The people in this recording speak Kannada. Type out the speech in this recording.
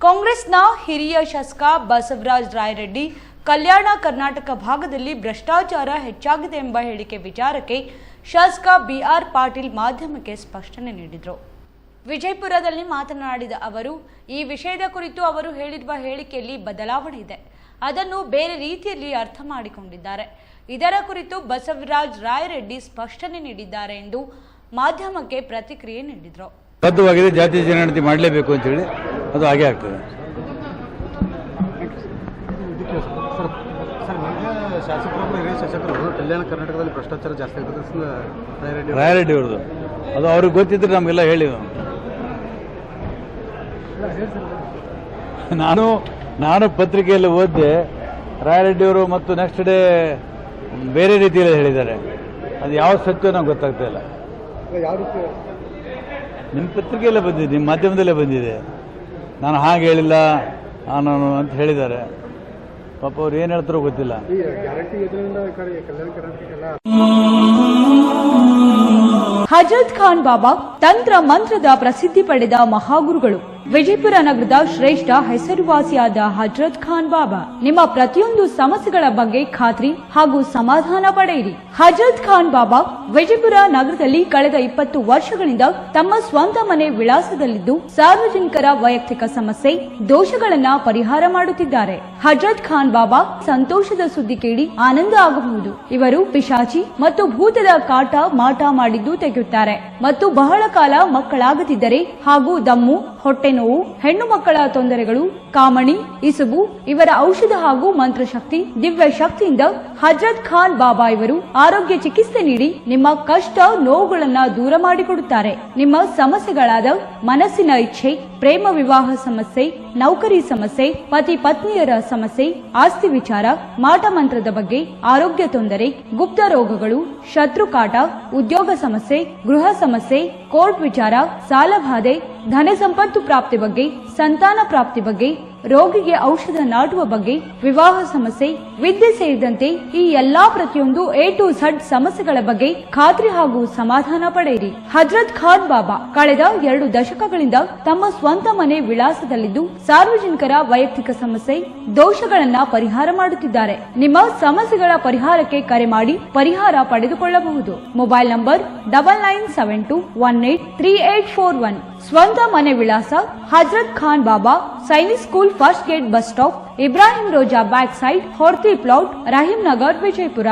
ಕಾಂಗ್ರೆಸ್ನ ಹಿರಿಯ ಶಾಸಕ ಬಸವರಾಜ ರಾಯರೆಡ್ಡಿ ಕಲ್ಯಾಣ ಕರ್ನಾಟಕ ಭಾಗದಲ್ಲಿ ಭ್ರಷ್ಟಾಚಾರ ಹೆಚ್ಚಾಗಿದೆ ಎಂಬ ಹೇಳಿಕೆ ವಿಚಾರಕ್ಕೆ ಶಾಸಕ ಬಿಆರ್ ಪಾಟೀಲ್ ಮಾಧ್ಯಮಕ್ಕೆ ಸ್ಪಷ್ಟನೆ ನೀಡಿದರು. ವಿಜಯಪುರದಲ್ಲಿ ಮಾತನಾಡಿದ ಅವರು, ಈ ವಿಷಯದ ಕುರಿತು ಅವರು ಹೇಳಿರುವ ಹೇಳಿಕೆಯಲ್ಲಿ ಬದಲಾವಣೆ ಇದೆ, ಅದನ್ನು ಬೇರೆ ರೀತಿಯಲ್ಲಿ ಅರ್ಥ ಮಾಡಿಕೊಂಡಿದ್ದಾರೆ. ಇದರ ಕುರಿತು ಬಸವರಾಜ ರಾಯರೆಡ್ಡಿ ಸ್ಪಷ್ಟನೆ ನೀಡಿದ್ದಾರೆ ಎಂದು ಮಾಧ್ಯಮಕ್ಕೆ ಪ್ರತಿಕ್ರಿಯೆ ನೀಡಿದರು. ಬದ್ಧವಾಗಿದೆ, ಜಾತಿ ಜನಗಣತಿ ಮಾಡಲೇಬೇಕು ಅಂತ ಹೇಳಿ ಅದು ಹಾಗೆ ಆಗ್ತದೆ. ಶಾಸಕರು ಕಲ್ಯಾಣ ಕರ್ನಾಟಕದಲ್ಲಿ ಭ್ರಷ್ಟಾಚಾರ ಜಾಸ್ತಿ ಆಗ್ತದೆ ರಾಯರೆಡ್ಡಿ ಅವ್ರದ್ದು ಅದು ಅವ್ರಿಗೆ ಗೊತ್ತಿದ್ರೆ ನಮಗೆಲ್ಲ ಹೇಳಿ. ನಾನು ಪತ್ರಿಕೆಯಲ್ಲಿ ಓದಿದೆ, ರಾಯರೆಡ್ಡಿ ಅವರು ಮತ್ತು ನೆಕ್ಸ್ಟ್ ಡೇ ಬೇರೆ ರೀತಿಯಲ್ಲಿ ಹೇಳಿದ್ದಾರೆ. ಅದು ಯಾವ ಸತ್ಯ ನಮ್ಗೆ ಗೊತ್ತಾಗ್ತಾ ಇಲ್ಲ. ಯಾವ ರೀತಿ ನಿಮ್ಮ ಪತ್ರಿಕೆಯಲ್ಲೇ ಬಂದಿದೆ, ನಿಮ್ಮ ಮಾಧ್ಯಮದಲ್ಲೇ ಬಂದಿದೆ. ನಾನು ಹಾಗೆ ಹೇಳಿಲ್ಲ ನಾನು ಅಂತ ಹೇಳಿದ್ದಾರೆ. ಪಾಪ ಅವ್ರು ಏನು ಹೇಳ್ತಾರೋ ಗೊತ್ತಿಲ್ಲ. ಹಜರತ್ ಖಾನ್ ಬಾಬಾ ತಂತ್ರ ಮಂತ್ರದ ಪ್ರಸಿದ್ಧಿ ಪಡೆದ ಮಹಾಗುರುಗಳು. ವಿಜಯಪುರ ನಗರದ ಶ್ರೇಷ್ಠ ಹೆಸರುವಾಸಿಯಾದ ಹಜರತ್ ಖಾನ್ ಬಾಬಾ ನಿಮ್ಮ ಪ್ರತಿಯೊಂದು ಸಮಸ್ಯೆಗಳ ಬಗ್ಗೆ ಖಾತ್ರಿ ಹಾಗೂ ಸಮಾಧಾನ ಪಡೆಯಿರಿ. ಹಜರತ್ ಖಾನ್ ಬಾಬಾ ವಿಜಯಪುರ ನಗರದಲ್ಲಿ ಕಳೆದ 20 ವರ್ಷಗಳಿಂದ ತಮ್ಮ ಸ್ವಂತ ಮನೆ ವಿಳಾಸದಲ್ಲಿದ್ದು ಸಾರ್ವಜನಿಕರ ವೈಯಕ್ತಿಕ ಸಮಸ್ಯೆ ದೋಷಗಳನ್ನ ಪರಿಹಾರ ಮಾಡುತ್ತಿದ್ದಾರೆ. ಹಜರತ್ ಖಾನ್ ಬಾಬಾ ಸಂತೋಷದ ಸುದ್ದಿ ಕೇಳಿ ಆನಂದ ಆಗಬಹುದು. ಇವರು ಪಿಶಾಚಿ ಮತ್ತು ಭೂತದ ಕಾಟ ಮಾಟ ಮಾಡಿದ್ದು ತೆಗೆಯುತ್ತಾರೆ ಮತ್ತು ಬಹಳ ಕಾಲ ಮಕ್ಕಳಾಗದಿದ್ದರೆ ಹಾಗೂ ದಮ್ಮು, ಹೊಟ್ಟೆ ನೋವು, ಹೆಣ್ಣು ಮಕ್ಕಳ ತೊಂದರೆಗಳು, ಕಾಮಣಿ, ಇಸುಬು ಇವರ ಔಷಧ ಹಾಗೂ ಮಂತ್ರಶಕ್ತಿ ದಿವ್ಯ ಶಕ್ತಿಯಿಂದ ಹಜರತ್ ಖಾನ್ ಬಾಬಾ ಇವರು ಆರೋಗ್ಯ ಚಿಕಿತ್ಸೆ ನೀಡಿ ನಿಮ್ಮ ಕಷ್ಟ ನೋವುಗಳನ್ನ ದೂರ ಮಾಡಿಕೊಡುತ್ತಾರೆ. ನಿಮ್ಮ ಸಮಸ್ಯೆಗಳಾದ ಮನಸ್ಸಿನ ಇಚ್ಛೆ, ಪ್ರೇಮ ವಿವಾಹ ಸಮಸ್ಯೆ, ನೌಕರಿ ಸಮಸ್ಯೆ, ಪತಿ ಪತ್ನಿಯರ ಸಮಸ್ಯೆ, ಆಸ್ತಿ ವಿಚಾರ, ಮಾಟ ಮಂತ್ರದ ಬಗ್ಗೆ, ಆರೋಗ್ಯ ತೊಂದರೆ, ಗುಪ್ತ ರೋಗಗಳು, ಶತ್ರುಕಾಟ, ಉದ್ಯೋಗ ಸಮಸ್ಯೆ, ಗೃಹ ಸಮಸ್ಯೆ, ಕೋರ್ಟ್ ವಿಚಾರ, ಸಾಲಬಾಧೆ, ಧನ ಸಂಪತ್ತು ಪ್ರಾಪ್ತಿ ಬಗ್ಗೆ, ಸಂತಾನ ಪ್ರಾಪ್ತಿ ಬಗ್ಗೆ, ರೋಗಿಗೆ ಔಷಧ ನಾಟುವ ಬಗ್ಗೆ, ವಿವಾಹ ಸಮಸ್ಯೆ, ವಿದ್ಯೆ ಸೇರಿದಂತೆ ಈ ಎಲ್ಲಾ ಪ್ರತಿಯೊಂದು A to Z ಸಮಸ್ಯೆಗಳ ಬಗ್ಗೆ ಖಾತ್ರಿ ಹಾಗೂ ಸಮಾಧಾನ ಪಡೆಯಿರಿ. ಹಜರತ್ ಖಾನ್ ಬಾಬಾ ಕಳೆದ 2 ದಶಕಗಳಿಂದ ತಮ್ಮ ಸ್ವಂತ ಮನೆ ವಿಳಾಸದಲ್ಲಿದ್ದು ಸಾರ್ವಜನಿಕರ ವೈಯಕ್ತಿಕ ಸಮಸ್ಯೆ ದೋಷಗಳನ್ನ ಪರಿಹಾರ ಮಾಡುತ್ತಿದ್ದಾರೆ. ನಿಮ್ಮ ಸಮಸ್ಯೆಗಳ ಪರಿಹಾರಕ್ಕೆ ಕರೆ ಮಾಡಿ ಪರಿಹಾರ ಪಡೆದುಕೊಳ್ಳಬಹುದು. Mobile number 9972183841. ಸ್ವಂತ ಮನೆ ವಿಳಾಸ Hazrat Khan Baba, Sainik school, first gate, bus stop, Ibrahim Roza back side, Horti plot, Rahim Nagar, Vijayapura.